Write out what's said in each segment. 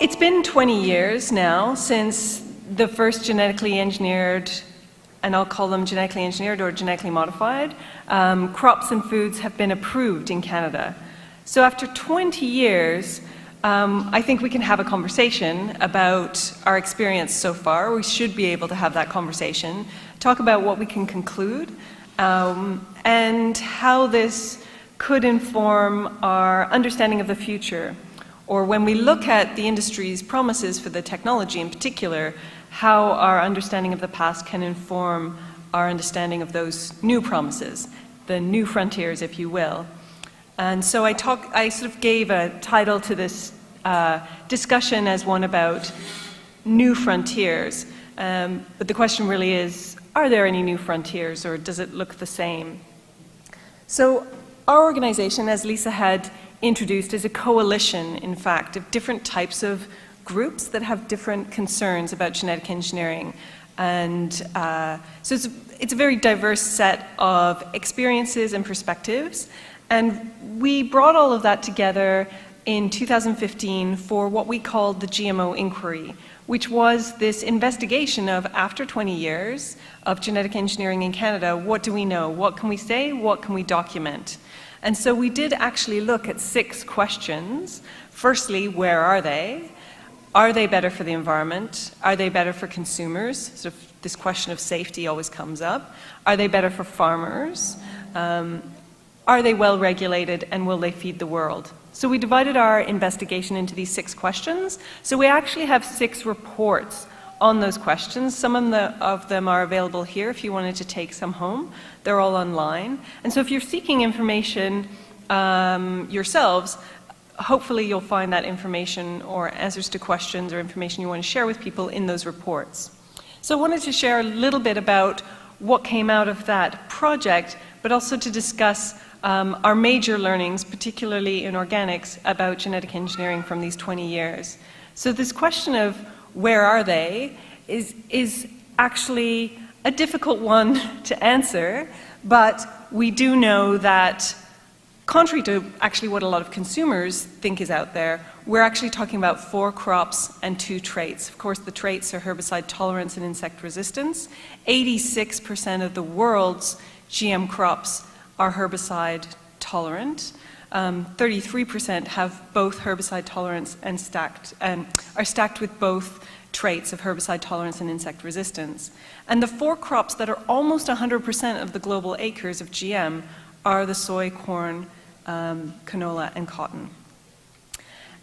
it's been 20 years now since the first genetically engineered, and I'll call them genetically engineered or genetically modified, crops and foods have been approved in Canada. So after 20 years, I think we can have a conversation about our experience so far. We should be able to have that conversation, talk about what we can conclude, and how this could inform our understanding of the future. Or when we look at the industry's promises for the technology in particular, how our understanding of the past can inform our understanding of those new promises, the new frontiers, if you will. And so I sort of gave a title to this discussion as one about new frontiers. But the question really is, are there any new frontiers, or does it look the same? So our organization, as Lisa had introduced, is a coalition, in fact, of different types of groups that have different concerns about genetic engineering. And so it's a very diverse set of experiences and perspectives. And we brought all of that together in 2015 for what we called the GMO Inquiry, which was this investigation of, after 20 years of genetic engineering in Canada, what do we know? What can we say? What can we document? And so we did actually look at 6 questions. Firstly, where are they? Are they better for the environment? Are they better for consumers? Sort of this question of safety always comes up. Are they better for farmers? Are they well regulated, and will they feed the world? So we divided our investigation into these 6 questions. So we actually have 6 reports on those questions. Some of them are available here if you wanted to take some home. They're all online. And so if you're seeking information yourselves, hopefully you'll find that information or answers to questions or information you want to share with people in those reports. So I wanted to share a little bit about what came out of that project, but also to discuss our major learnings, particularly in organics, about genetic engineering from these 20 years. So this question of where are they is actually a difficult one to answer, but we do know that, contrary to actually what a lot of consumers think is out there, we're actually talking about 4 crops and 2 traits. Of course, the traits are herbicide tolerance and insect resistance. 86% of the world's GM crops are herbicide tolerant. 33% have both herbicide tolerance and are stacked with both traits of herbicide tolerance and insect resistance. And the 4 crops that are almost 100% of the global acres of GM are the soy, corn, canola, and cotton.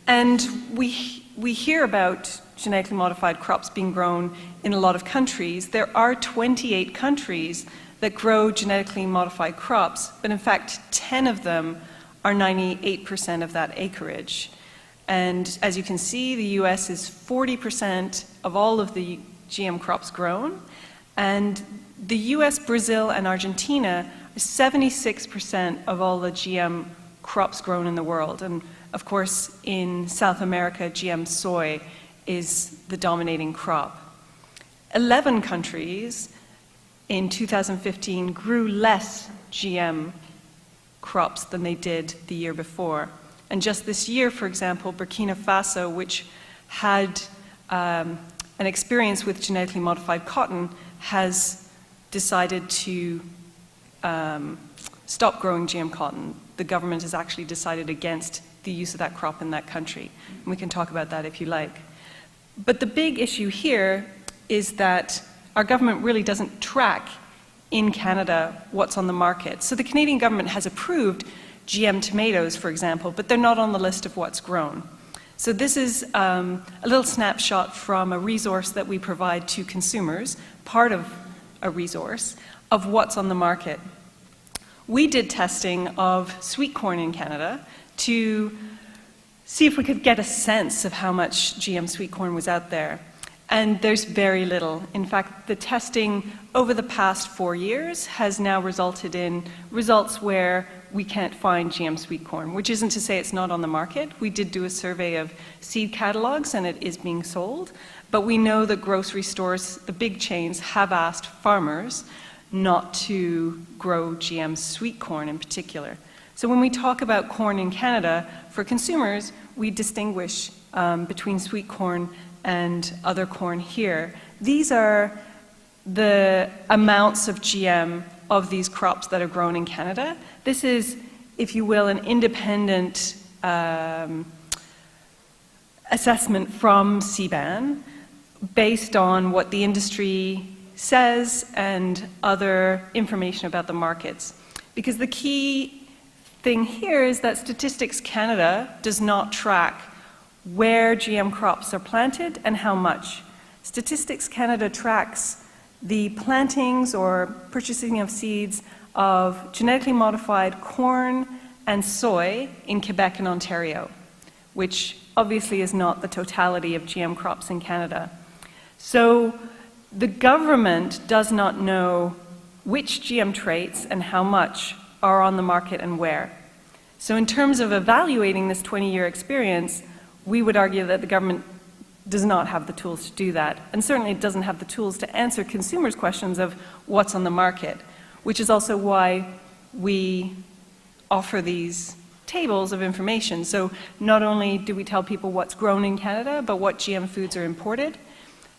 And we hear about genetically modified crops being grown in a lot of countries. There are 28 countries that grow genetically modified crops, but in fact 10 of them are 98% of that acreage. And as you can see, the US is 40% of all of the GM crops grown, and the US, Brazil, and Argentina are 76% of all the GM crops grown in the world. And of course, in South America, GM soy is the dominating crop. 11 countries in 2015 grew less GM crops than they did the year before. And just this year, for example, Burkina Faso, which had an experience with genetically modified cotton, has decided to stop growing GM cotton. The government has actually decided against the use of that crop in that country. And we can talk about that if you like. But the big issue here is that our government really doesn't track in Canada what's on the market. So the Canadian government has approved GM tomatoes, for example, but they're not on the list of what's grown. So this is a little snapshot from a resource that we provide to consumers, part of a resource, of what's on the market. We did testing of sweet corn in Canada to see if we could get a sense of how much GM sweet corn was out there. And there's very little. In fact, the testing over the past 4 years has now resulted in results where we can't find GM sweet corn, which isn't to say it's not on the market. We did do a survey of seed catalogs, and it is being sold. But we know that grocery stores, the big chains, have asked farmers not to grow GM sweet corn in particular. So when we talk about corn in Canada, for consumers, we distinguish between sweet corn and other corn here. These are the amounts of GM of these crops that are grown in Canada. This is, if you will, an independent assessment from CBAN based on what the industry says and other information about the markets. Because the key thing here is that Statistics Canada does not track where GM crops are planted and how much. Statistics Canada tracks the plantings or purchasing of seeds of genetically modified corn and soy in Quebec and Ontario, which obviously is not the totality of GM crops in Canada. So the government does not know which GM traits and how much are on the market and where. So in terms of evaluating this 20-year experience, we would argue that the government does not have the tools to do that, and certainly it doesn't have the tools to answer consumers' questions of what's on the market, which is also why we offer these tables of information. So not only do we tell people what's grown in Canada, but what GM foods are imported,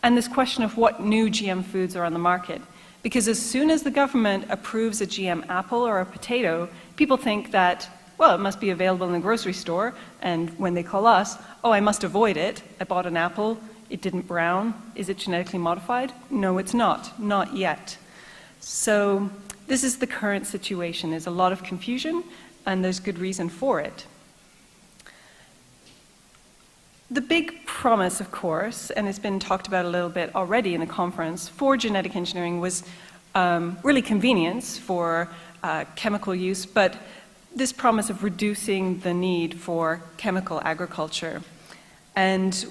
and this question of what new GM foods are on the market. Because as soon as the government approves a GM apple or a potato, people think that, well, it must be available in the grocery store, and when they call us, oh, I must avoid it. I bought an apple, it didn't brown. Is it genetically modified? No, it's not yet. So this is the current situation. There's a lot of confusion, and there's good reason for it. The big promise, of course, and it's been talked about a little bit already in the conference, for genetic engineering was really convenience for chemical use, but this promise of reducing the need for chemical agriculture. And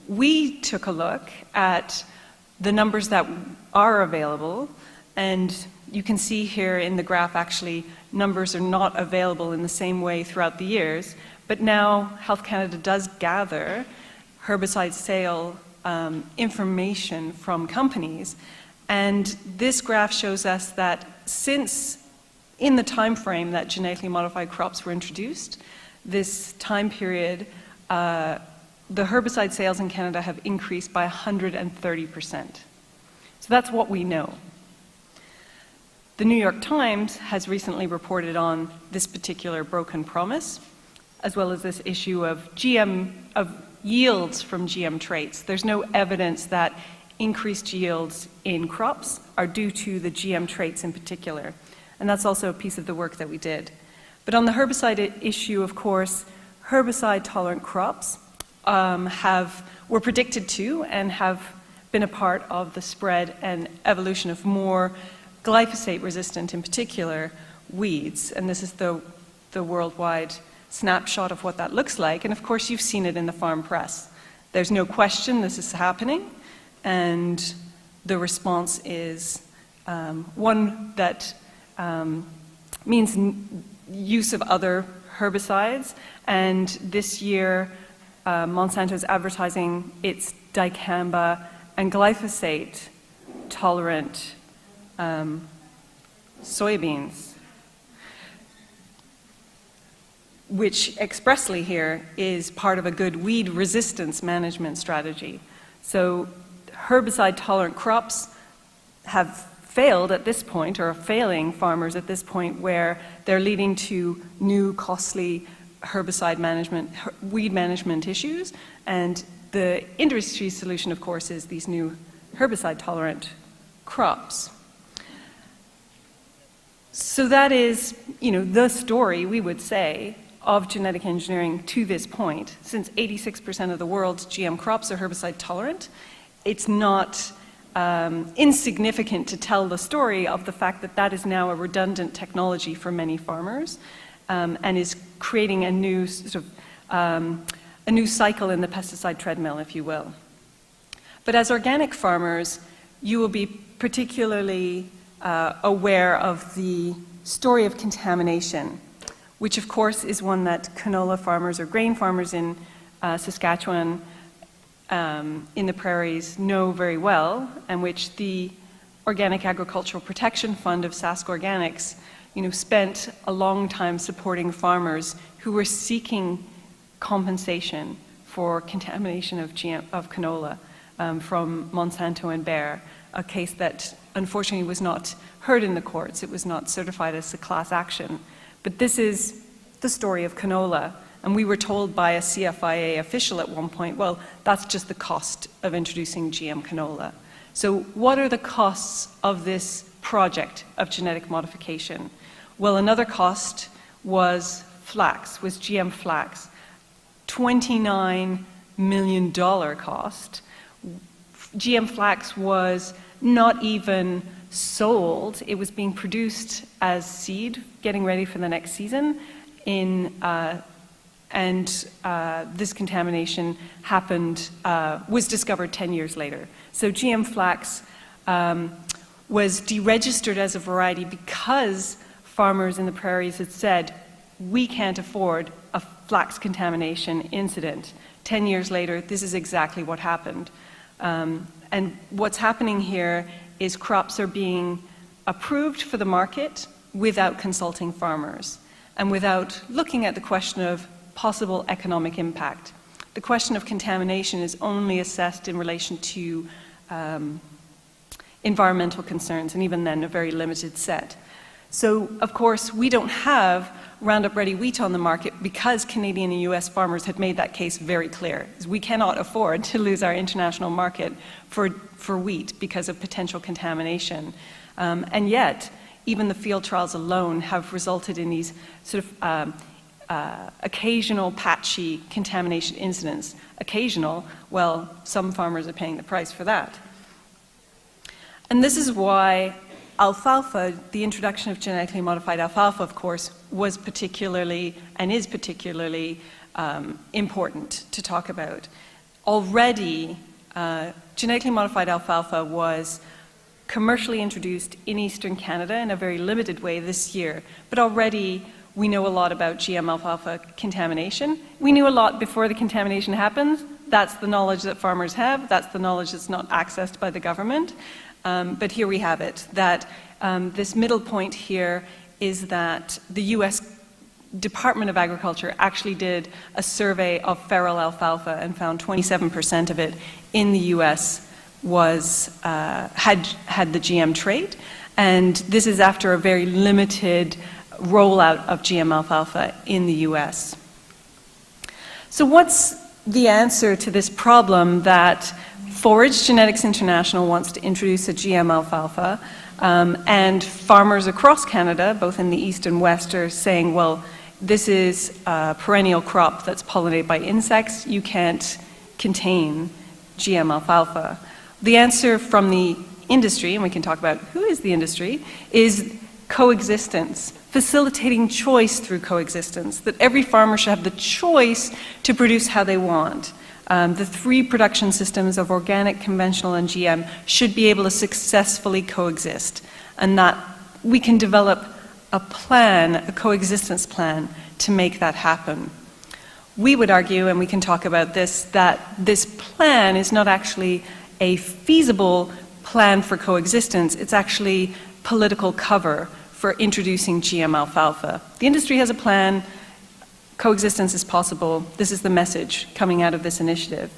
we took a look at the numbers that are available, and you can see here in the graph actually numbers are not available in the same way throughout the years, but now Health Canada does gather herbicide sale information from companies, and this graph shows us that since in the time frame that genetically modified crops were introduced, this time period, the herbicide sales in Canada have increased by 130%. So that's what we know. The New York Times has recently reported on this particular broken promise, as well as this issue of yields from GM traits. There's no evidence that increased yields in crops are due to the GM traits in particular. And that's also a piece of the work that we did. But on the herbicide issue, of course, herbicide-tolerant crops were predicted to and have been a part of the spread and evolution of more glyphosate-resistant, in particular, weeds. And this is the worldwide snapshot of what that looks like. And of course, you've seen it in the farm press. There's no question this is happening. And the response is one that means use of other herbicides. And this year, Monsanto is advertising its dicamba and glyphosate-tolerant soybeans, which expressly here is part of a good weed resistance management strategy. So herbicide-tolerant crops have failed at this point, or are failing farmers at this point, where they're leading to new costly herbicide management, weed management issues. And the industry solution, of course, is these new herbicide-tolerant crops. So that is, the story, we would say, of genetic engineering to this point. Since 86% of the world's GM crops are herbicide tolerant, it's not insignificant to tell the story of the fact that that is now a redundant technology for many farmers, and is creating a new a new cycle in the pesticide treadmill, if you will. But as organic farmers, you will be particularly aware of the story of contamination, which of course is one that canola farmers or grain farmers in Saskatchewan, in the prairies, know very well, and which the Organic Agricultural Protection Fund of Sask Organics, spent a long time supporting farmers who were seeking compensation for contamination of canola from Monsanto and Bayer, a case that unfortunately was not heard in the courts. It was not certified as a class action. But this is the story of canola. And we were told by a CFIA official at one point, well, that's just the cost of introducing GM canola. So what are the costs of this project of genetic modification? Well, another cost was GM flax. $29 million cost. GM flax was not even sold. It was being produced as seed, getting ready for the next season. This contamination happened, was discovered 10 years later. So GM flax was deregistered as a variety because farmers in the prairies had said, we can't afford a flax contamination incident. 10 years later, this is exactly what happened. And what's happening here is crops are being approved for the market without consulting farmers and without looking at the question of possible economic impact. The question of contamination is only assessed in relation to environmental concerns, and even then a very limited set. So, of course, we don't have Roundup Ready wheat on the market because Canadian and US farmers had made that case very clear. We cannot afford to lose our international market for wheat because of potential contamination. And yet, even the field trials alone have resulted in these sort of occasional patchy contamination incidents. Occasional, well, some farmers are paying the price for that. And this is why alfalfa, the introduction of genetically modified alfalfa, of course, was particularly and is particularly important to talk about. Already, genetically modified alfalfa was commercially introduced in eastern Canada in a very limited way this year, but already we know a lot about GM alfalfa contamination. We knew a lot before the contamination happens. That's the knowledge that farmers have. That's the knowledge that's not accessed by the government. But here we have it, that this middle point here is that the US Department of Agriculture actually did a survey of feral alfalfa and found 27% of it in the US was, had the GM trait. And this is after a very limited rollout of GM alfalfa in the US. So what's the answer to this problem that Forage Genetics International wants to introduce a GM alfalfa, and farmers across Canada, both in the east and west, are saying, well, this is a perennial crop that's pollinated by insects. You can't contain GM alfalfa. The answer from the industry, and we can talk about who is the industry, is coexistence, facilitating choice through coexistence, that every farmer should have the choice to produce how they want. The three production systems of organic, conventional, and GM should be able to successfully coexist, and that we can develop a plan, a coexistence plan, to make that happen. We would argue, and we can talk about this, that this plan is not actually a feasible plan for coexistence. It's actually political cover for introducing GM alfalfa. The industry has a plan. Coexistence is possible. This is the message coming out of this initiative.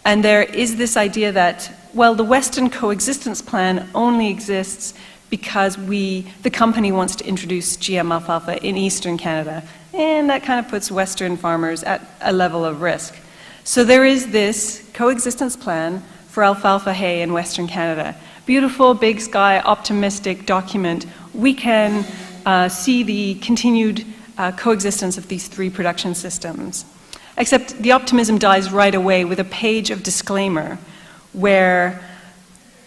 And there is this idea that, well, the Western coexistence plan only exists because the company wants to introduce GM alfalfa in eastern Canada. And that kind of puts Western farmers at a level of risk. So there is this coexistence plan for alfalfa hay in Western Canada. Beautiful, big sky, optimistic document. We can see the continued coexistence of these three production systems. Except the optimism dies right away with a page of disclaimer where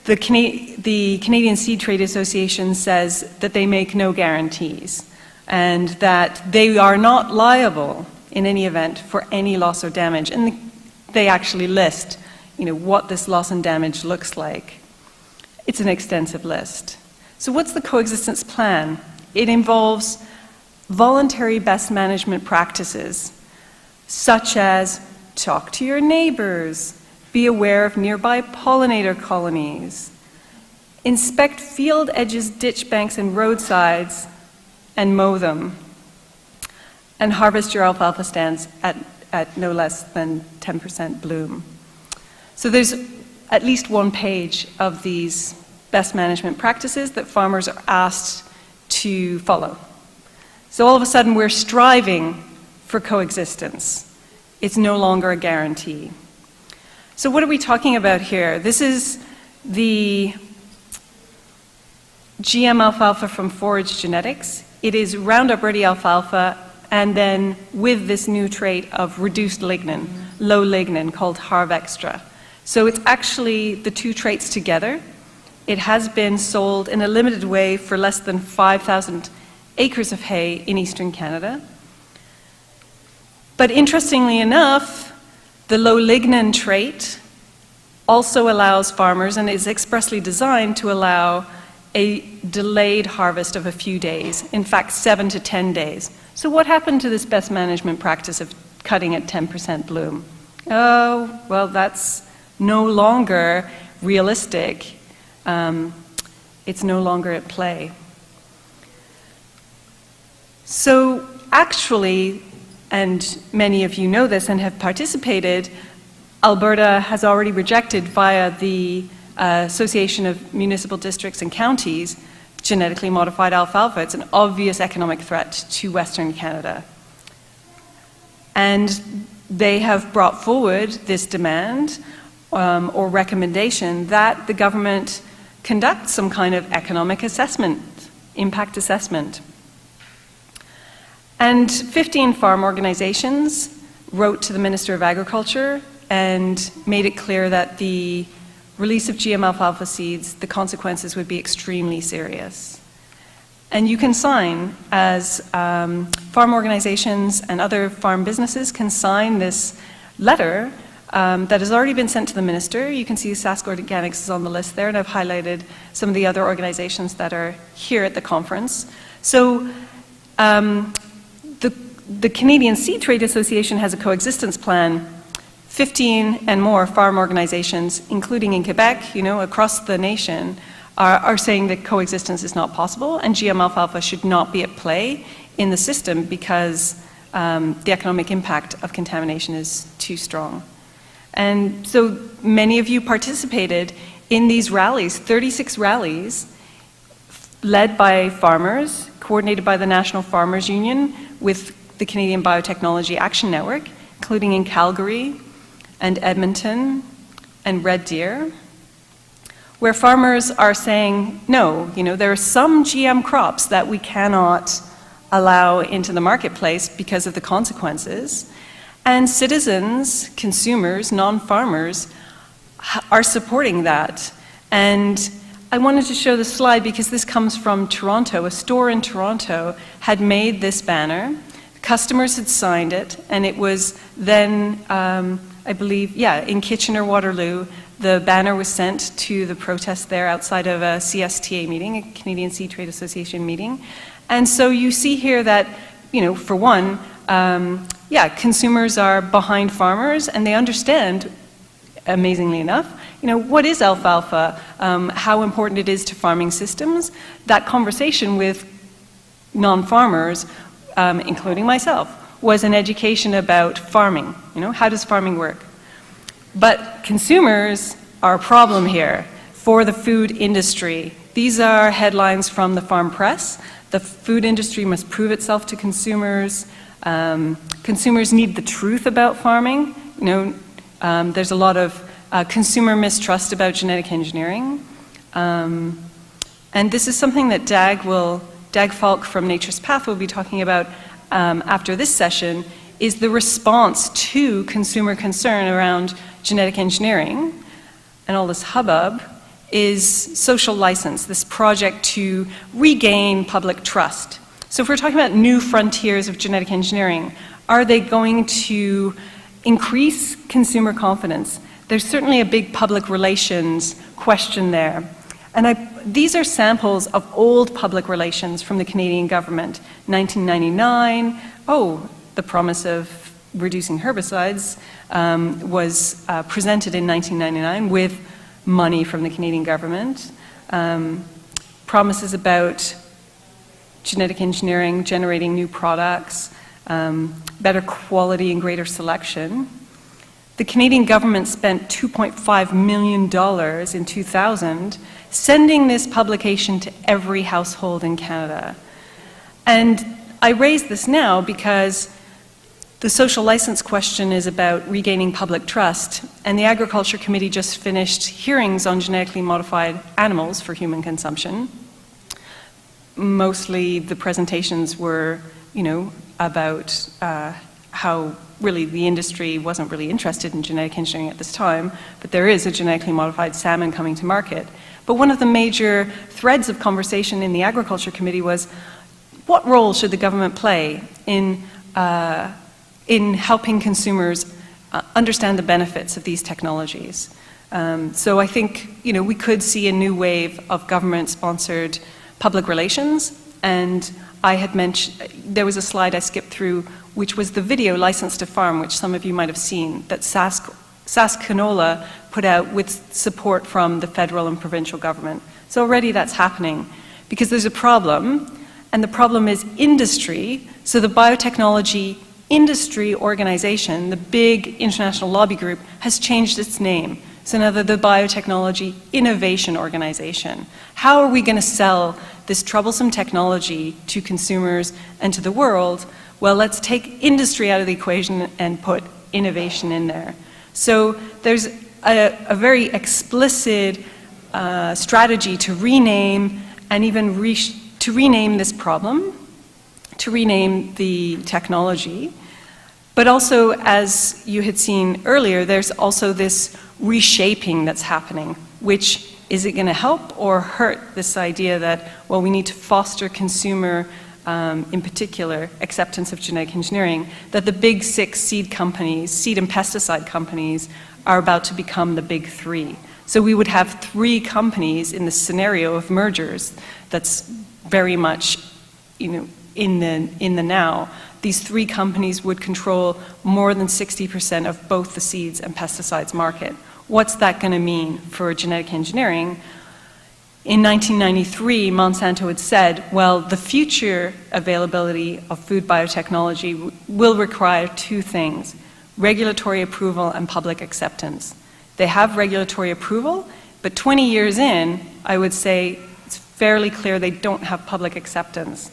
the Canadian Seed Trade Association says that they make no guarantees and that they are not liable in any event for any loss or damage. And they actually list, what this loss and damage looks like. It's an extensive list. So what's the coexistence plan? It involves voluntary best management practices, such as talk to your neighbors, be aware of nearby pollinator colonies, inspect field edges, ditch banks, and roadsides, and mow them, and harvest your alfalfa stands at at no less than 10% bloom. So there's at least one page of these best management practices that farmers are asked to follow. So all of a sudden we're striving for coexistence. It's no longer a guarantee. So what are we talking about here? This is the GM alfalfa from Forage Genetics. It is Roundup Ready alfalfa, and then with this new trait of reduced lignin, low lignin, called Harv Extra. So it's actually the two traits together. It has been sold in a limited way for less than 5,000 acres of hay in eastern Canada. But interestingly enough, the low lignin trait also allows farmers, and is expressly designed to allow a delayed harvest of a few days, in fact 7 to 10 days. So what happened to this best management practice of cutting at 10% bloom? Oh, well, that's no longer realistic. It's no longer at play. So actually, and many of you know this and have participated, Alberta has already rejected via the Association of Municipal Districts and Counties genetically modified alfalfa. It's an obvious economic threat to Western Canada. And they have brought forward this demand or recommendation that the government conduct some kind of economic assessment, impact assessment. And 15 farm organizations wrote to the Minister of Agriculture and made it clear that the release of GM alfalfa seeds, the consequences would be extremely serious. And you can sign, as farm organizations and other farm businesses can sign this letter that has already been sent to the minister. You can see Sask Organics is on the list there, and I've highlighted some of the other organizations that are here at the conference. So the Canadian Seed Trade Association has a coexistence plan. 15 and more farm organizations, including in Quebec, across the nation, are saying that coexistence is not possible, and GM alfalfa should not be at play in the system because the economic impact of contamination is too strong. And so many of you participated in these rallies, 36 rallies, led by farmers, coordinated by the National Farmers Union with the Canadian Biotechnology Action Network, including in Calgary and Edmonton and Red Deer, where farmers are saying, no, there are some GM crops that we cannot allow into the marketplace because of the consequences. And citizens, consumers, non-farmers are supporting that. And I wanted to show this slide because this comes from Toronto. A store in Toronto had made this banner. Customers had signed it, and it was then, I believe, in Kitchener-Waterloo, the banner was sent to the protest there outside of a CSTA meeting, a Canadian Seed Trade Association meeting. And so you see here that, for one, consumers are behind farmers, and they understand, amazingly enough, what is alfalfa, how important it is to farming systems. That conversation with non-farmers, including myself, was an education about farming. How does farming work? But consumers are a problem here for the food industry. These are headlines from the Farm Press. The food industry must prove itself to consumers. Consumers need the truth about farming. There's a lot of consumer mistrust about genetic engineering. And this is something that Dag Falk from Nature's Path will be talking about after this session, is the response to consumer concern around genetic engineering and all this hubbub is social license, this project to regain public trust. So if we're talking about new frontiers of genetic engineering, are they going to increase consumer confidence? There's certainly a big public relations question there. And these are samples of old public relations from the Canadian government. 1999, the promise of reducing herbicides was presented in 1999 with money from the Canadian government. Promises about genetic engineering, generating new products, better quality and greater selection. The Canadian government spent $2.5 million in 2000 sending this publication to every household in Canada. And I raise this now because the social license question is about regaining public trust, and the Agriculture Committee just finished hearings on genetically modified animals for human consumption. Mostly the presentations were, about how really the industry wasn't really interested in genetic engineering at this time, but there is a genetically modified salmon coming to market. But one of the major threads of conversation in the Agriculture Committee was, what role should the government play in helping consumers understand the benefits of these technologies? So I think, we could see a new wave of government-sponsored public relations, and I had mentioned, there was a slide I skipped through, which was the video License to Farm, which some of you might have seen, that Sask Canola put out with support from the federal and provincial government. So already that's happening, because there's a problem, and the problem is industry. So the biotechnology industry organization, the big international lobby group, has changed its name. So now they're the Biotechnology Innovation Organization. How are we going to sell this troublesome technology to consumers and to the world? Well, let's take industry out of the equation and put innovation in there. So there's a very explicit strategy to rename and even to rename this problem, to rename the technology. But also, as you had seen earlier, there's also this reshaping that's happening, which is it going to help or hurt this idea that, well, we need to foster consumer, in particular, acceptance of genetic engineering, that the big 6 seed companies, seed and pesticide companies, are about to become the big 3. So we would have 3 companies in the scenario of mergers that's very much, in the now. These 3 companies would control more than 60% of both the seeds and pesticides market. What's that going to mean for genetic engineering? In 1993, Monsanto had said, well, the future availability of food biotechnology will require 2 things: regulatory approval and public acceptance. They have regulatory approval, but 20 years in, I would say it's fairly clear they don't have public acceptance.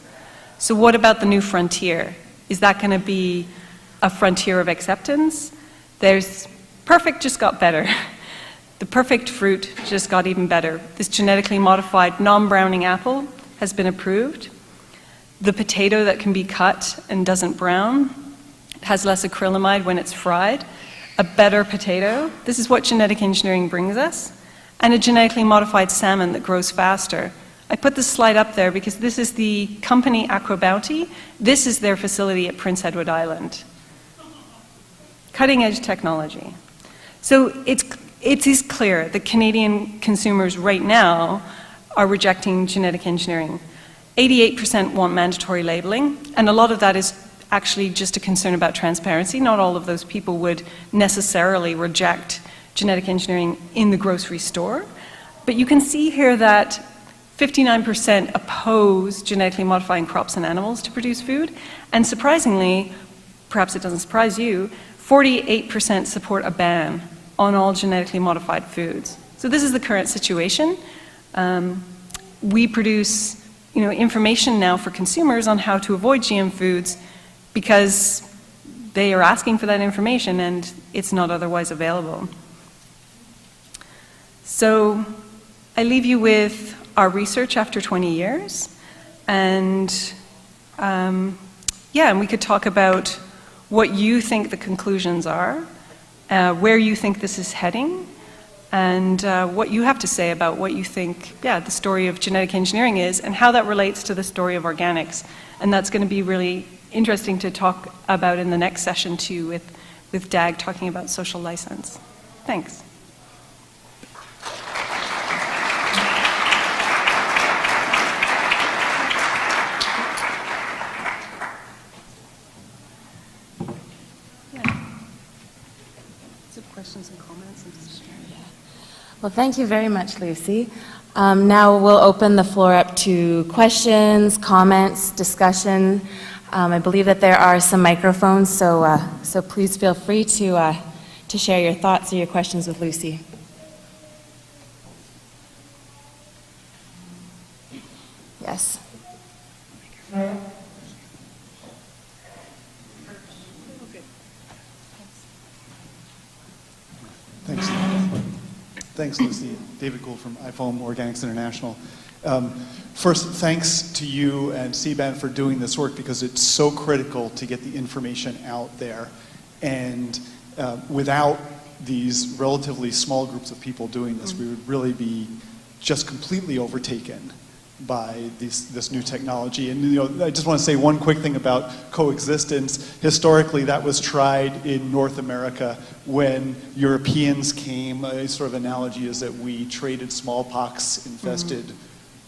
So what about the new frontier? Is that going to be a frontier of acceptance? There's perfect just got better. The perfect fruit just got even better. This genetically modified non-browning apple has been approved. The potato that can be cut and doesn't brown has less acrylamide when it's fried. A better potato. This is what genetic engineering brings us. And a genetically modified salmon that grows faster. I put this slide up there because this is the company AquaBounty. This is their facility at Prince Edward Island. Cutting edge technology. So it is clear that Canadian consumers right now are rejecting genetic engineering. 88% want mandatory labeling, and a lot of that is actually just a concern about transparency. Not all of those people would necessarily reject genetic engineering in the grocery store. But you can see here that 59% oppose genetically modifying crops and animals to produce food, and surprisingly, perhaps it doesn't surprise you, 48% support a ban on all genetically modified foods. So this is the current situation. We produce, information now for consumers on how to avoid GM foods because they are asking for that information and it's not otherwise available. So I leave you with our research after 20 years, and and we could talk about what you think the conclusions are, where you think this is heading, and what you have to say about what you think, the story of genetic engineering is, and how that relates to the story of organics. And that's going to be really interesting to talk about in the next session too, with Dag talking about social license. Thanks. Questions and comments? Well, thank you very much, Lucy. Now we'll open the floor up to questions, comments, discussion. I believe that there are some microphones, so please feel free to share your thoughts or your questions with Lucy. Yes. Thanks. Thanks, Lucy. David Gould from IFOAM Organics International. First, thanks to you and CBAN for doing this work because it's so critical to get the information out there. And without these relatively small groups of people doing this, we would really be just completely overtaken by this new technology. And I just want to say one quick thing about coexistence. Historically, that was tried in North America when Europeans came. A sort of analogy is that we traded smallpox-infested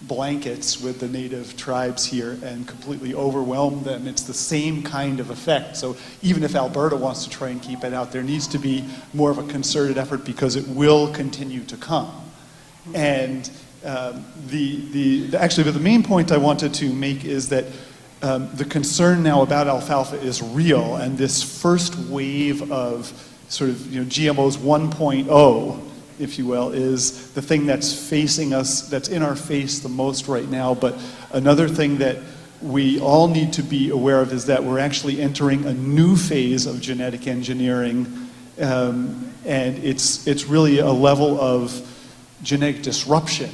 blankets with the native tribes here and completely overwhelmed them. It's the same kind of effect. So even if Alberta wants to try and keep it out, there needs to be more of a concerted effort because it will continue to come. And actually, the main point I wanted to make is that the concern now about alfalfa is real, and this first wave of sort of GMOs 1.0, if you will, is the thing that's facing us, that's in our face the most right now. But another thing that we all need to be aware of is that we're actually entering a new phase of genetic engineering, and it's really a level of genetic disruption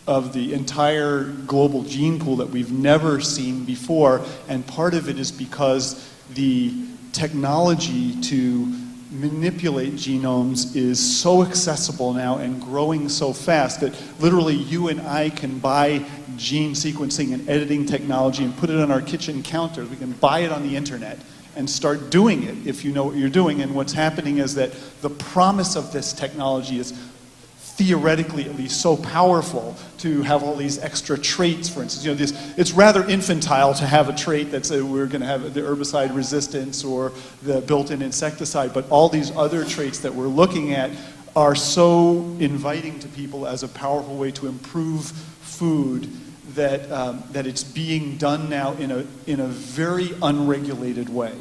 of the entire global gene pool that we've never seen before, and part of it is because the technology to manipulate genomes is so accessible now and growing so fast that literally you and I can buy gene sequencing and editing technology and put it on our kitchen counters. We can buy it on the internet and start doing it if you know what you're doing. And what's happening is that the promise of this technology is theoretically at least so powerful to have all these extra traits, for instance. It's rather infantile to have a trait that's we're going to have the herbicide resistance or the built-in insecticide, but all these other traits that we're looking at are so inviting to people as a powerful way to improve food that it's being done now in a very unregulated way.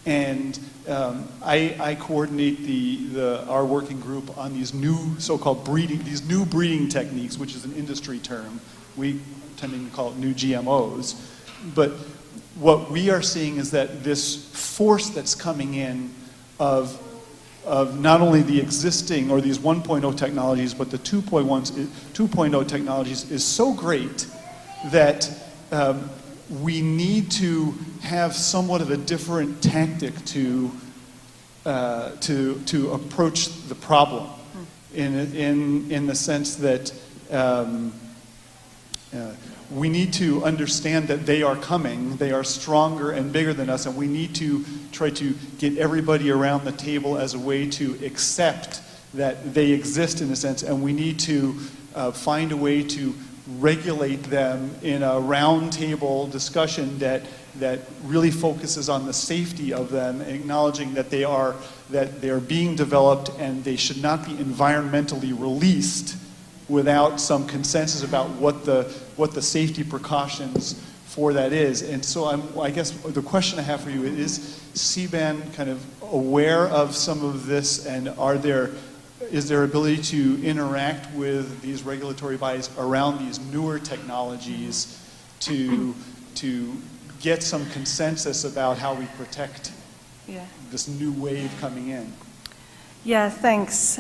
And I coordinate our working group on these new so-called breeding techniques, which is an industry term. We tend to call it new GMOs. But what we are seeing is that this force that's coming in of not only the existing or these 1.0 technologies, but the 2.0 technologies is so great that we need to have somewhat of a different tactic to approach the problem, in the sense that we need to understand that they are coming, they are stronger and bigger than us, and we need to try to get everybody around the table as a way to accept that they exist in a sense, and we need to find a way to regulate them in a roundtable discussion that really focuses on the safety of them, acknowledging that they are being developed and they should not be environmentally released without some consensus about what the safety precautions for that is. And so I guess the question I have for you is CBAN kind of aware of some of this, and is there ability to interact with these regulatory bodies around these newer technologies to get some consensus about how we protect this new wave coming in? Yeah, thanks.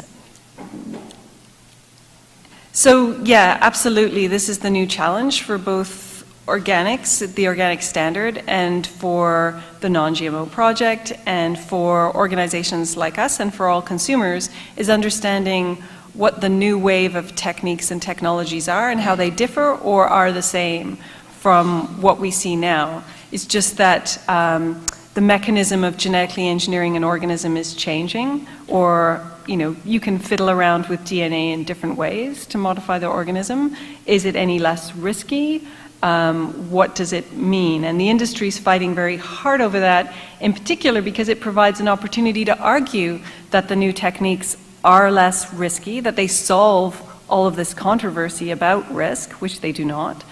So yeah, absolutely. This is the new challenge for both organics, the organic standard, and for the non-GMO project, and for organizations like us, and for all consumers, is understanding what the new wave of techniques and technologies are and how they differ or are the same from what we see now. It's just that the mechanism of genetically engineering an organism is changing, or you can fiddle around with DNA in different ways to modify the organism. Is it any less risky? What does it mean? And the industry is fighting very hard over that, in particular because it provides an opportunity to argue that the new techniques are less risky, that they solve all of this controversy about risk, which they do not,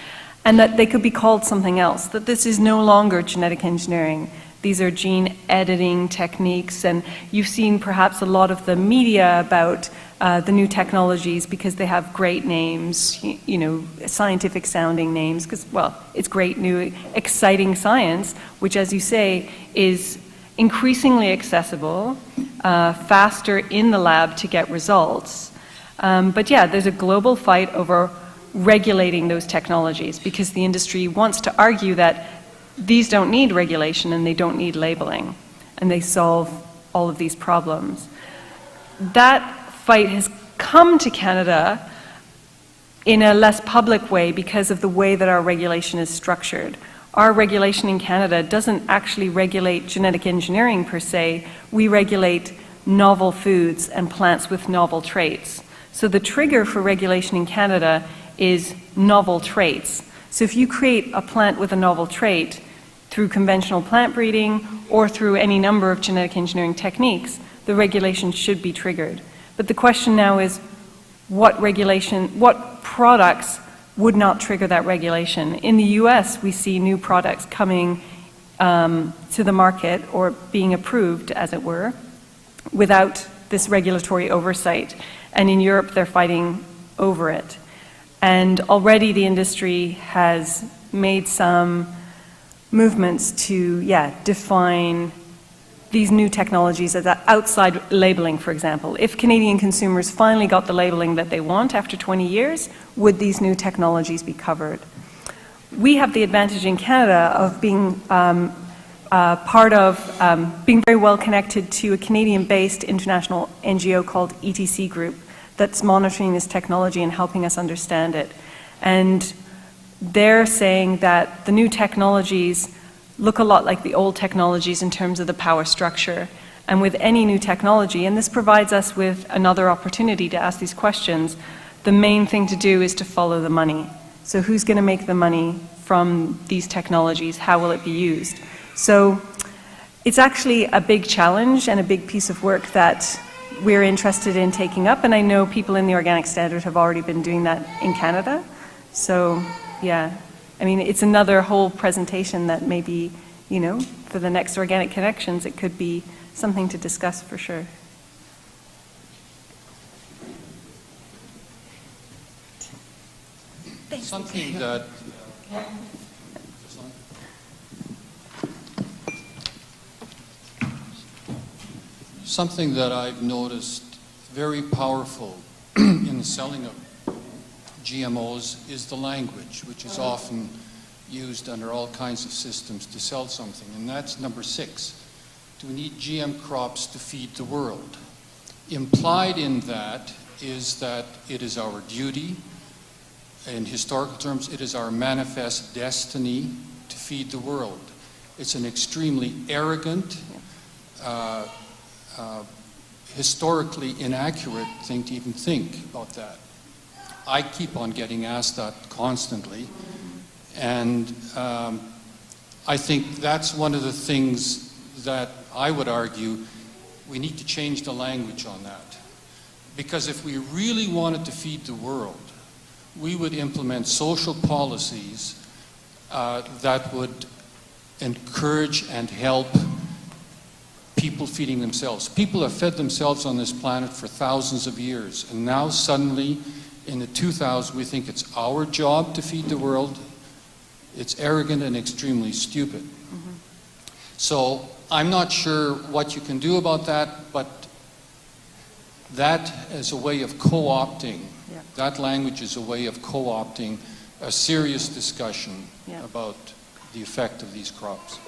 and that they could be called something else, that this is no longer genetic engineering. These are gene editing techniques, and you've seen perhaps a lot of the media about the new technologies because they have great names, you know, scientific sounding names, because, well, it's great new exciting science, which, as you say, is increasingly accessible, faster in the lab to get results. But yeah, there's a global fight over regulating those technologies because the industry wants to argue that these don't need regulation and they don't need labeling, and they solve all of these problems. That fight has come to Canada in a less public way because of the way that our regulation is structured. Our regulation in Canada doesn't actually regulate genetic engineering per se. We regulate novel foods and plants with novel traits. So the trigger for regulation in Canada is novel traits. So if you create a plant with a novel trait through conventional plant breeding or through any number of genetic engineering techniques, the regulation should be triggered. But the question now is, what products would not trigger that regulation? In the US, we see new products coming to the market or being approved, as it were, without this regulatory oversight. And in Europe, they're fighting over it. And already the industry has made some movements to, define these new technologies as outside labeling, for example. If Canadian consumers finally got the labeling that they want after 20 years, would these new technologies be covered? We have the advantage in Canada of being being very well connected to a Canadian-based international NGO called ETC Group that's monitoring this technology and helping us understand it. And they're saying that the new technologies look a lot like the old technologies in terms of the power structure. And with any new technology, and this provides us with another opportunity to ask these questions, the main thing to do is to follow the money. So who's going to make the money from these technologies? How will it be used? So it's actually a big challenge and a big piece of work that we're interested in taking up, and I know people in the Organic Standard have already been doing that in Canada. So yeah, I mean, it's another whole presentation that maybe, you know, for the next Organic Connections, it could be something to discuss for sure. Something that something that I've noticed very powerful in the selling of GMOs is the language, which is often used under all kinds of systems to sell something, and that's number 6. Do we need GM crops to feed the world? Implied in that is that it is our duty. In historical terms, it is our manifest destiny to feed the world. It's an extremely arrogant, historically inaccurate thing to even think about that. I keep on getting asked that constantly, and I think that's one of the things that I would argue we need to change the language on that. Because if we really wanted to feed the world, we would implement social policies that would encourage and help people feeding themselves. People have fed themselves on this planet for thousands of years, and now suddenly in the 2000s we think it's our job to feed the world. It's arrogant and extremely stupid. Mm-hmm. So I'm not sure what you can do about that, but that is a way of co-opting. Yeah. That language is a way of co-opting a serious discussion about the effect of these crops.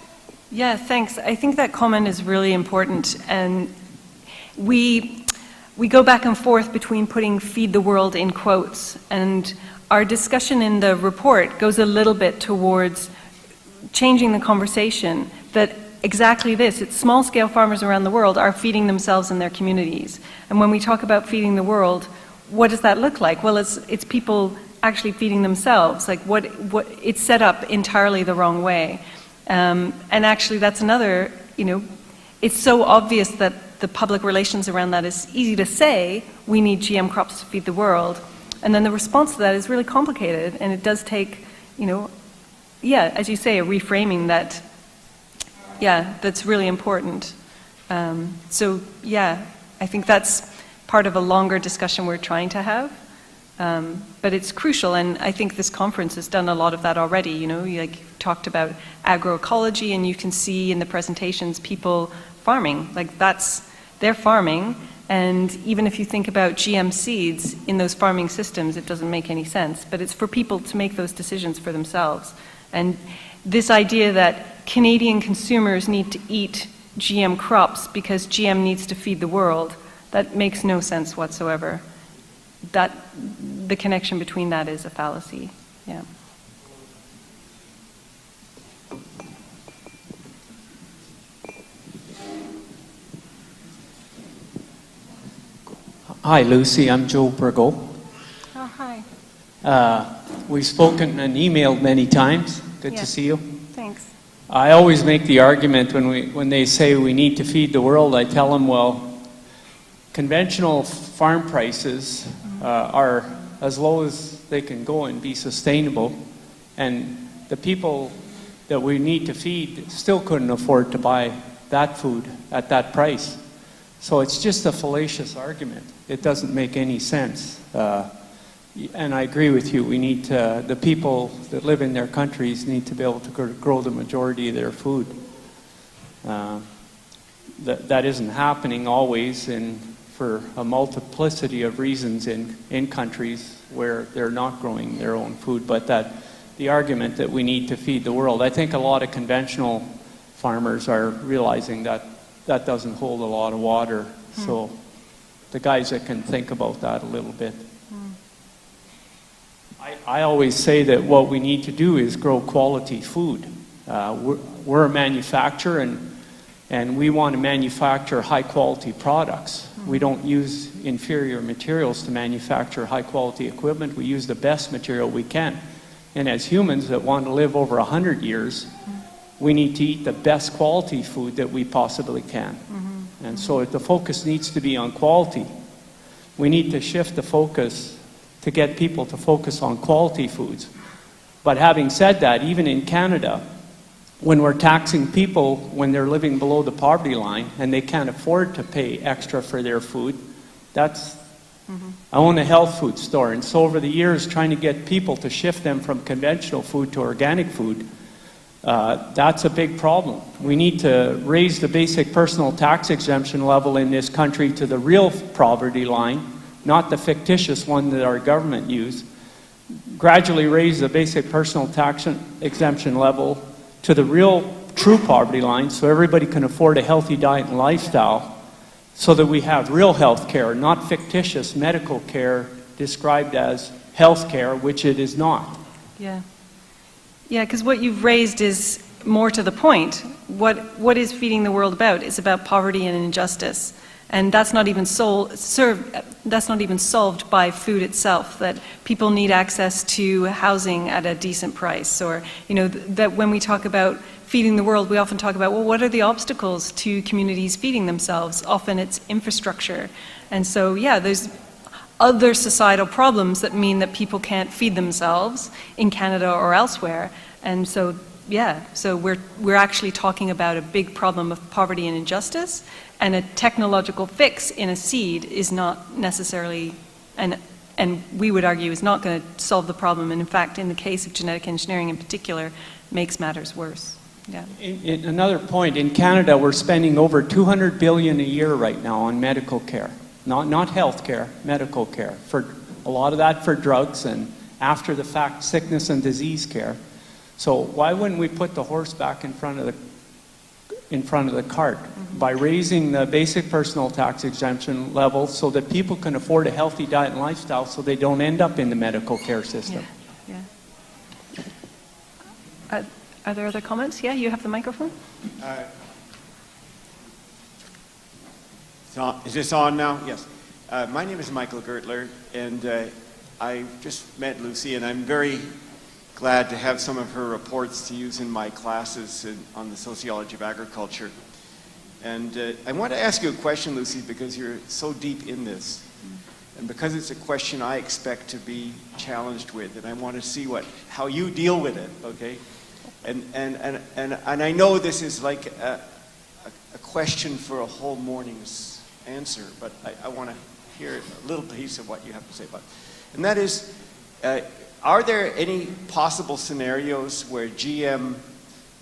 Yeah, thanks. I think that comment is really important, and we go back and forth between putting "feed the world" in quotes, and our discussion in the report goes a little bit towards changing the conversation that exactly this, it's small-scale farmers around the world are feeding themselves and their communities. And when we talk about feeding the world, what does that look like? Well, it's people actually feeding themselves. Like what it's set up entirely the wrong way. And actually that's another, you know, it's so obvious that the public relations around that is easy to say, we need GM crops to feed the world. And then the response to that is really complicated, and it does take you know, yeah, as you say, a reframing that, yeah, that's really important. So, yeah, I think that's part of a longer discussion we're trying to have. But it's crucial, and I think this conference has done a lot of that already. You know, you talked about agroecology, and you can see in the presentations people farming. Like they're farming, and even if you think about GM seeds in those farming systems, it doesn't make any sense. But it's for people to make those decisions for themselves. And this idea that Canadian consumers need to eat GM crops because GM needs to feed the world, that makes no sense whatsoever. The connection between that is a fallacy. Yeah. Hi, Lucy. I'm Joe Riggle. Oh, hi. We've spoken and emailed many times. Good Yeah. to see you. Thanks. I always make the argument when they say we need to feed the world, I tell them, well, conventional farm prices are as low as they can go and be sustainable, and the people that we need to feed still couldn't afford to buy that food at that price. So it's just a fallacious argument. It doesn't make any sense. And I agree with you. We need to, the people that live in their countries need to be able to grow the majority of their food. That isn't happening always for a multiplicity of reasons in countries where they're not growing their own food. But the argument that we need to feed the world, I think a lot of conventional farmers are realizing that doesn't hold a lot of water. So the guys that can think about that a little bit. I always say that what we need to do is grow quality food. We're a manufacturer, and we want to manufacture high quality products. We don't use inferior materials to manufacture high quality equipment. We use the best material we can. And as humans that want to live over 100 years, we need to eat the best quality food that we possibly can. And so the focus needs to be on quality. We need to shift the focus to get people to focus on quality foods. But having said that, even in Canada, when we're taxing people when they're living below the poverty line and they can't afford to pay extra for their food, that's... I own a health food store, and so over the years trying to get people to shift them from conventional food to organic food, that's a big problem. We need to raise the basic personal tax exemption level in this country to the real poverty line, not the fictitious one that our government used. Gradually raise the basic personal tax exemption level to the real true poverty line so everybody can afford a healthy diet and lifestyle, so that we have real health care, not fictitious medical care described as health care, which it is not. Yeah. Yeah, because what you've raised is more to the point. What is feeding the world about? It's about poverty and injustice. And that's not even solved by food itself, that people need access to housing at a decent price. Or, you know, that when we talk about feeding the world, we often talk about, well, what are the obstacles to communities feeding themselves? Often it's infrastructure. And so, yeah, there's other societal problems that mean that people can't feed themselves in Canada or elsewhere. And so, yeah, so we're actually talking about a big problem of poverty and injustice, and a technological fix in a seed is not necessarily, and we would argue is not going to solve the problem, and in fact, in the case of genetic engineering in particular, makes matters worse. Yeah. In another point, in Canada, we're spending over $200 billion a year right now on medical care. Not health care, medical care. For a lot of that for drugs and after the fact sickness and disease care. So why wouldn't we put the horse back in front of the cart by raising the basic personal tax exemption level so that people can afford a healthy diet and lifestyle so they don't end up in the medical care system? Yeah. Are there other comments? Yeah, you have the microphone. Is this on now? Yes. My name is Michael Gertler, and I just met Lucy, and I'm very glad to have some of her reports to use in my classes on the sociology of agriculture. And I want to ask you a question, Lucy, because you're so deep in this. And because it's a question I expect to be challenged with, and I want to see how you deal with it, okay? And I know this is like a question for a whole morning's answer, but I want to hear a little piece of what you have to say about it. And that is, are there any possible scenarios where GM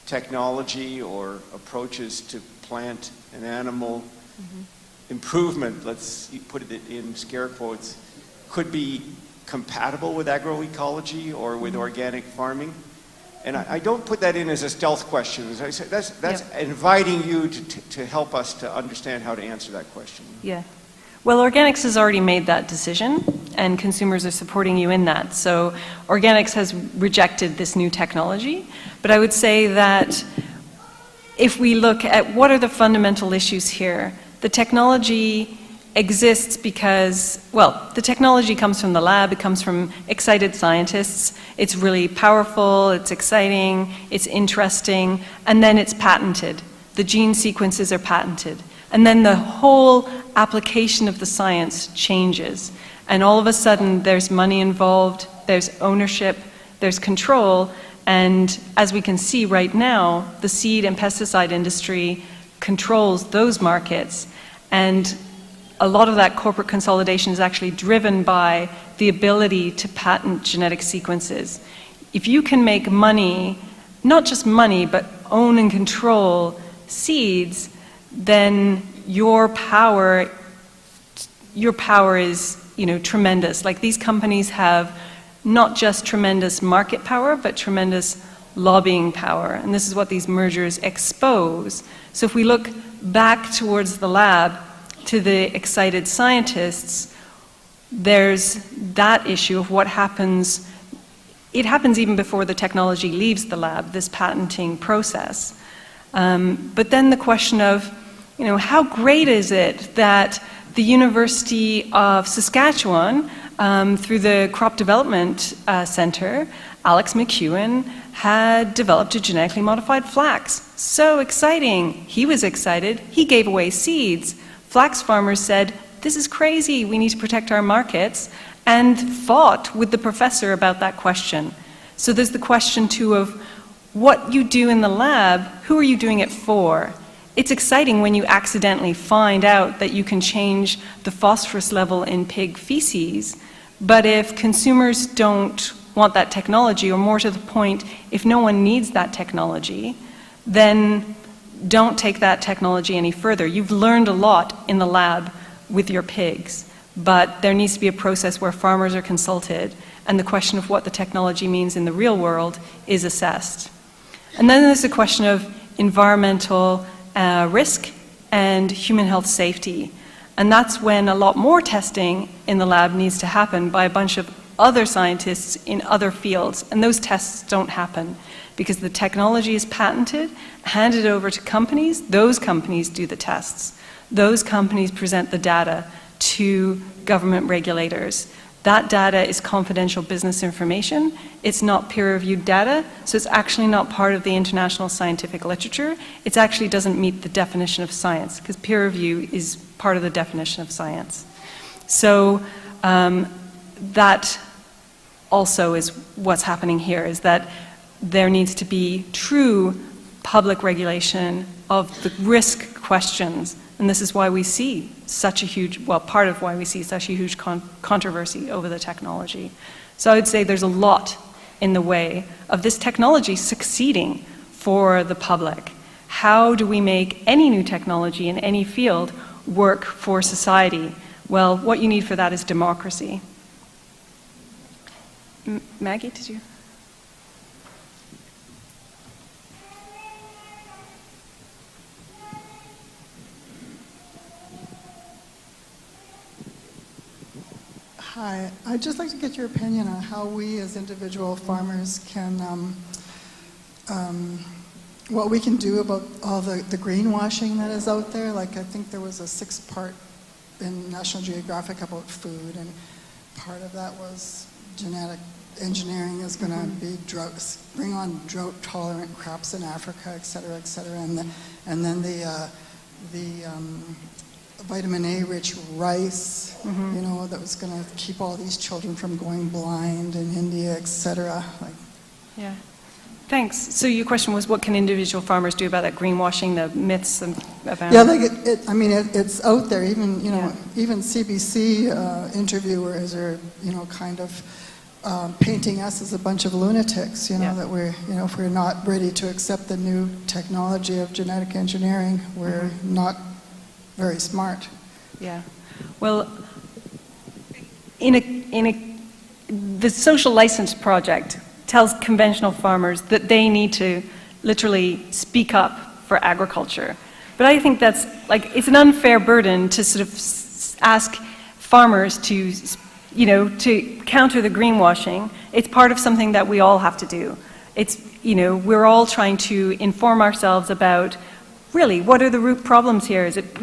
technology or approaches to plant and animal improvement, let's put it in scare quotes, could be compatible with agroecology or with organic farming? And I don't put that in as a stealth question. As I said, that's inviting you to help us to understand how to answer that question. Yeah. Well, Organics has already made that decision, and consumers are supporting you in that. So Organics has rejected this new technology. But I would say that if we look at what are the fundamental issues here, the technology exists because, well, the technology comes from the lab, it comes from excited scientists, it's really powerful, it's exciting, it's interesting, and then it's patented. The gene sequences are patented. And then the whole application of the science changes. And all of a sudden, there's money involved, there's ownership, there's control, and as we can see right now, the seed and pesticide industry controls those markets. And a lot of that corporate consolidation is actually driven by the ability to patent genetic sequences. If you can make money, not just money, but own and control seeds, then your power is, tremendous. Like, these companies have not just tremendous market power, but tremendous lobbying power. And this is what these mergers expose. So if we look back towards the lab, to the excited scientists, there's that issue of what happens. It happens even before the technology leaves the lab, this patenting process. But then the question of, how great is it that the University of Saskatchewan, through the Crop Development Center, Alex McEwen had developed a genetically modified flax. So exciting. He was excited. He gave away seeds. Flax farmers said, this is crazy, we need to protect our markets, and fought with the professor about that question. So there's the question too of what you do in the lab, who are you doing it for? It's exciting when you accidentally find out that you can change the phosphorus level in pig feces, but if consumers don't want that technology, or more to the point, if no one needs that technology, then don't take that technology any further. You've learned a lot in the lab with your pigs, but there needs to be a process where farmers are consulted, and the question of what the technology means in the real world is assessed. And then there's the question of environmental risk and human health safety. And that's when a lot more testing in the lab needs to happen by a bunch of other scientists in other fields, and those tests don't happen because the technology is patented, handed over to companies, those companies do the tests. Those companies present the data to government regulators. That data is confidential business information. It's not peer-reviewed data, so it's actually not part of the international scientific literature. It actually doesn't meet the definition of science, because peer review is part of the definition of science. So that also is what's happening here, is that there needs to be true public regulation of the risk questions. And this is why we see such a huge, well, part of why we see such a huge controversy over the technology. So I would say there's a lot in the way of this technology succeeding for the public. How do we make any new technology in any field work for society? Well, what you need for that is democracy. Maggie, did you? Hi, I'd just like to get your opinion on how we as individual farmers can, what we can do about all the greenwashing that is out there. Like, I think there was a 6-part in National Geographic about food, and part of that was genetic engineering is going to be drugs, bring on drought-tolerant crops in Africa, et cetera, and then the vitamin A-rich rice, you know, that was going to keep all these children from going blind in India, etc. Like, Yeah. Thanks. So your question was, what can individual farmers do about that greenwashing, the myths about? yeah, like I mean, it's out there. Even even CBC interviewers are kind of painting us as a bunch of lunatics. That we're if we're not ready to accept the new technology of genetic engineering, we're not very smart. Yeah. Well, the social license project tells conventional farmers that they need to literally speak up for agriculture. But I think that's it's an unfair burden to sort of ask farmers to, to counter the greenwashing. It's part of something that we all have to do. It's, we're all trying to inform ourselves about really, what are the root problems here? Is it,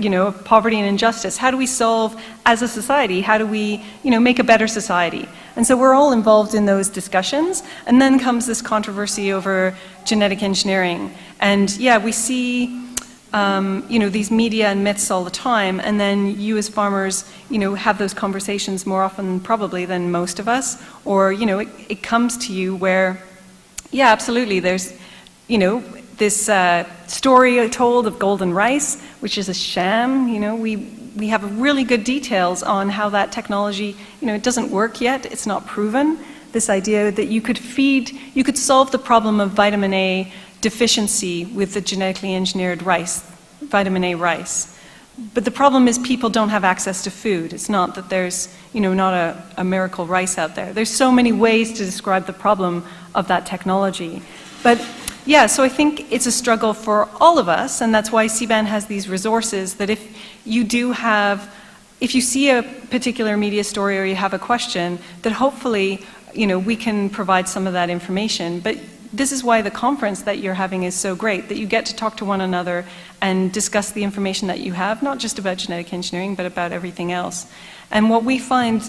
poverty and injustice? How do we solve, as a society, how do we, make a better society? And so we're all involved in those discussions. And then comes this controversy over genetic engineering. And yeah, we see, these media and myths all the time. And then you as farmers, have those conversations more often probably than most of us. Or, it comes to you where, yeah, absolutely, there's, this story told of golden rice, which is a sham. We have really good details on how that technology, it doesn't work yet. It's not proven. This idea that you could solve the problem of vitamin A deficiency with the genetically engineered rice, vitamin A rice. But the problem is people don't have access to food. It's not that there's, not a miracle rice out there. There's so many ways to describe the problem of that technology. But yeah, so I think it's a struggle for all of us, and that's why CBAN has these resources that if you see a particular media story or you have a question, that hopefully, we can provide some of that information. But this is why the conference that you're having is so great, that you get to talk to one another and discuss the information that you have, not just about genetic engineering, but about everything else. And what we find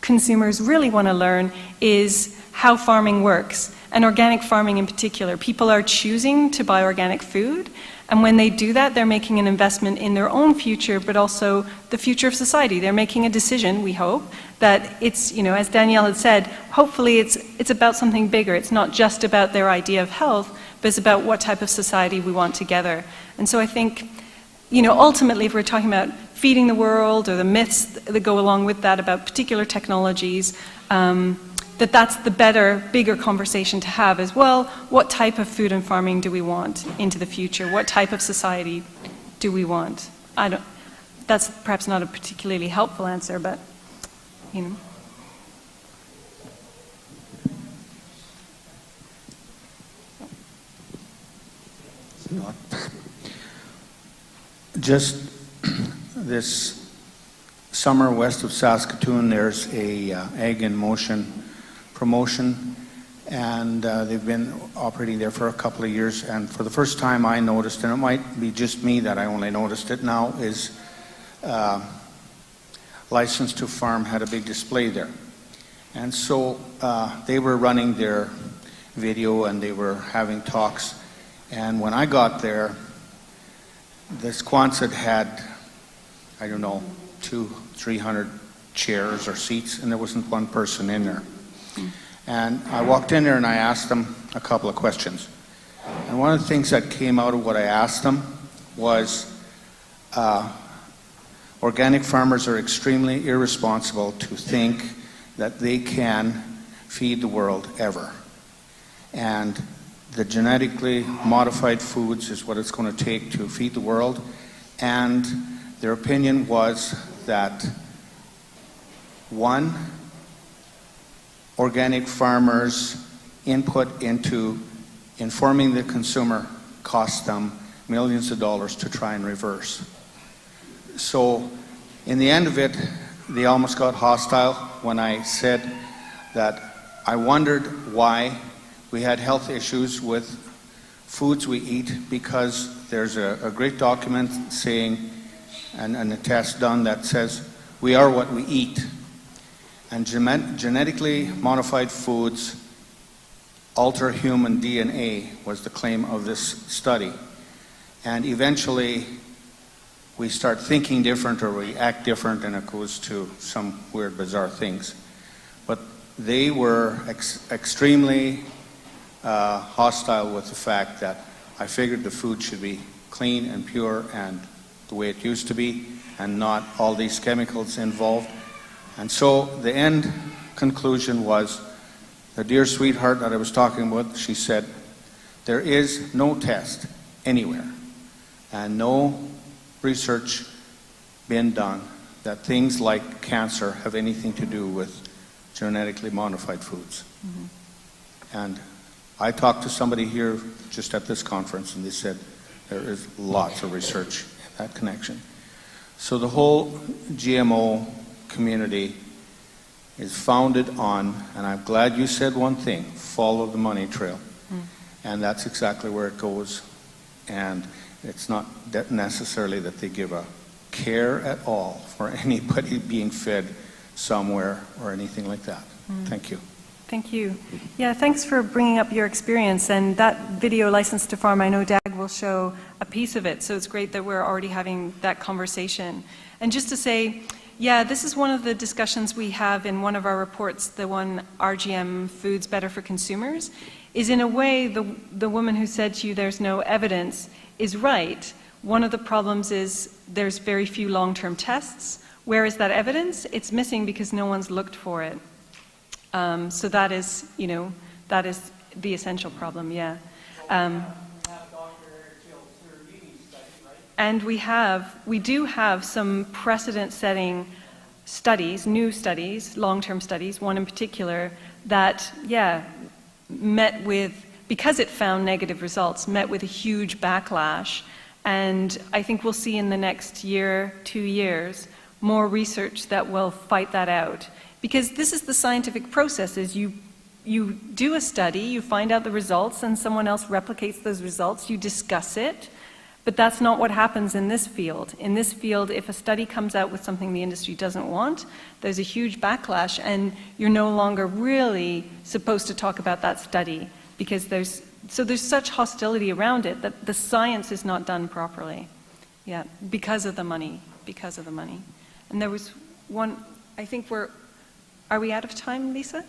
consumers really want to learn is how farming works. And organic farming in particular. People are choosing to buy organic food, and when they do that, they're making an investment in their own future, but also the future of society. They're making a decision, we hope, that it's, as Danielle had said, hopefully it's about something bigger. It's not just about their idea of health, but it's about what type of society we want together. And so I think, ultimately, if we're talking about feeding the world or the myths that go along with that about particular technologies, that's the better, bigger conversation to have as well. What type of food and farming do we want into the future? What type of society do we want? That's perhaps not a particularly helpful answer, but, Just this summer west of Saskatoon, there's a Ag in Motion promotion, and they've been operating there for a couple of years, and for the first time I noticed, and it might be just me that I only noticed it now, is License to Farm had a big display there. And so they were running their video and they were having talks, and when I got there, this Quonset had, I don't know, 200-300 chairs or seats, and there wasn't one person in there. And I walked in there and I asked them a couple of questions. And one of the things that came out of what I asked them was organic farmers are extremely irresponsible to think that they can feed the world ever. And the genetically modified foods is what it's going to take to feed the world. And their opinion was that, one, organic farmers' input into informing the consumer costs them millions of dollars to try and reverse. So in the end of it, they almost got hostile when I said that I wondered why we had health issues with foods we eat, because there's a great document saying, and a test done that says, we are what we eat. And genetically modified foods alter human DNA was the claim of this study. And eventually, we start thinking different or we act different, and it goes to some weird, bizarre things. But they were extremely hostile with the fact that I figured the food should be clean and pure and the way it used to be, and not all these chemicals involved. And so the end conclusion was, the dear sweetheart that I was talking about, she said, there is no test anywhere and no research been done that things like cancer have anything to do with genetically modified foods. And I talked to somebody here just at this conference, and they said there is lots of research in that connection. So the whole GMO community is founded on, and I'm glad you said one thing, follow the money trail. And that's exactly where it goes. And it's not necessarily that they give a care at all for anybody being fed somewhere or anything like that. Thank you. Thank you. Yeah, thanks for bringing up your experience. And that video, License to Farm, I know Dag will show a piece of it. So it's great that we're already having that conversation. And just to say, yeah, this is one of the discussions we have in one of our reports, the one, RGM Foods Better for Consumers, is in a way the woman who said to you there's no evidence is right. One of the problems is there's very few long-term tests. Where is that evidence? It's missing because no one's looked for it. So that is, that is the essential problem, yeah. And we do have some precedent-setting studies, new studies, long-term studies, one in particular that, yeah, met with, because it found negative results, met with a huge backlash. And I think we'll see in the next year, 2 years, more research that will fight that out. Because this is the scientific process, is you do a study, you find out the results, and someone else replicates those results, you discuss it, but that's not what happens in this field. In this field, if a study comes out with something the industry doesn't want, there's a huge backlash, and you're no longer really supposed to talk about that study, because there's such hostility around it that the science is not done properly. Yeah, because of the money. And there was one, I think are we out of time, Lisa?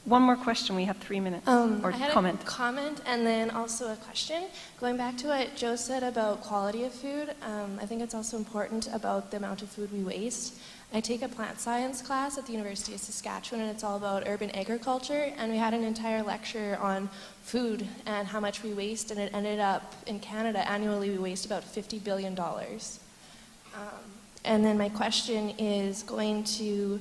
One more question. We have 3 minutes. Or I had comment. a comment and then also a question. Going back to what Joe said about quality of food, I think it's also important about the amount of food we waste. I take a plant science class at the University of Saskatchewan, and it's all about urban agriculture, and we had an entire lecture on food and how much we waste, and it ended up in Canada annually we waste about $50 billion. And then my question is going to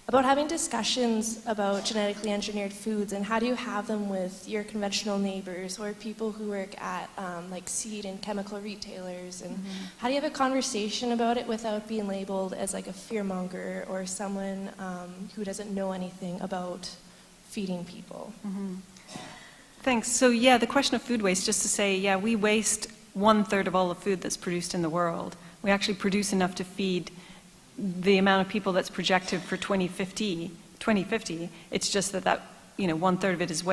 about having discussions about genetically engineered foods, and how do you have them with your conventional neighbors or people who work at like seed and chemical retailers, and how do you have a conversation about it without being labeled as like a fearmonger or someone who doesn't know anything about feeding people? Thanks. So yeah, the question of food waste, just to say, yeah, we waste 1/3 of all the food that's produced in the world. We actually produce enough to feed the amount of people that's projected for 2050. It's just that 1/3 of it is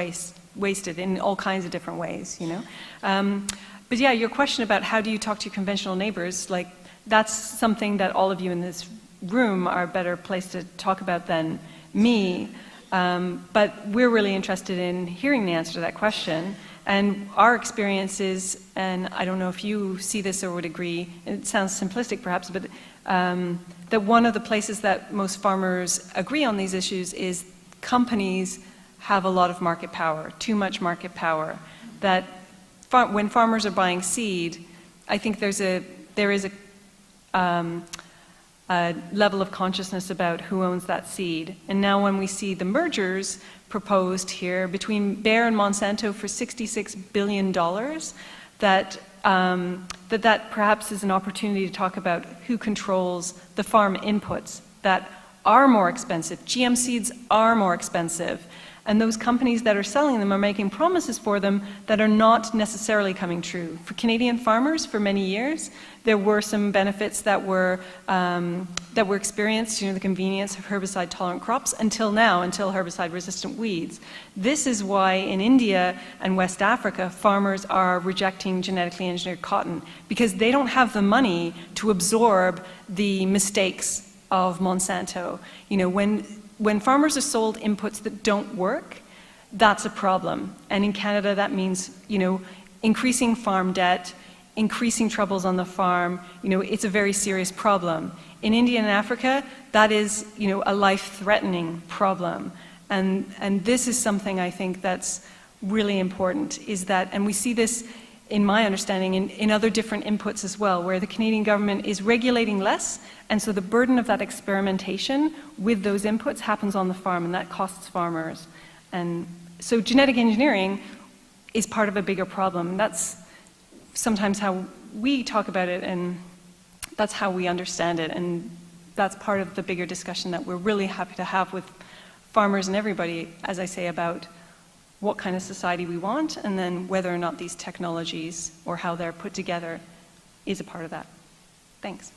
wasted in all kinds of different ways, But yeah, your question about how do you talk to your conventional neighbors, like that's something that all of you in this room are better placed to talk about than me. But we're really interested in hearing the answer to that question. And our experience is, and I don't know if you see this or would agree, it sounds simplistic perhaps, but that one of the places that most farmers agree on these issues is companies have a lot of market power, too much market power. That when farmers are buying seed, I think there is a level of consciousness about who owns that seed. And now when we see the mergers proposed here between Bayer and Monsanto for $66 billion, that perhaps is an opportunity to talk about who controls the farm inputs that are more expensive. GM seeds are more expensive. And those companies that are selling them are making promises for them that are not necessarily coming true. For Canadian farmers, for many years, there were some benefits that were experienced, the convenience of herbicide-tolerant crops, until now, until herbicide-resistant weeds. This is why in India and West Africa, farmers are rejecting genetically engineered cotton, because they don't have the money to absorb the mistakes of Monsanto. When farmers are sold inputs that don't work, that's a problem. And in Canada, that means, increasing farm debt, increasing troubles on the farm. It's a very serious problem. In India and Africa, that is, a life-threatening problem. And this is something I think that's really important, is that, and we see this in my understanding, in other different inputs as well, where the Canadian government is regulating less, and so the burden of that experimentation with those inputs happens on the farm, and that costs farmers. And so genetic engineering is part of a bigger problem. That's sometimes how we talk about it, and that's how we understand it, and that's part of the bigger discussion that we're really happy to have with farmers and everybody, as I say, about what kind of society we want, and then whether or not these technologies or how they're put together is a part of that. Thanks.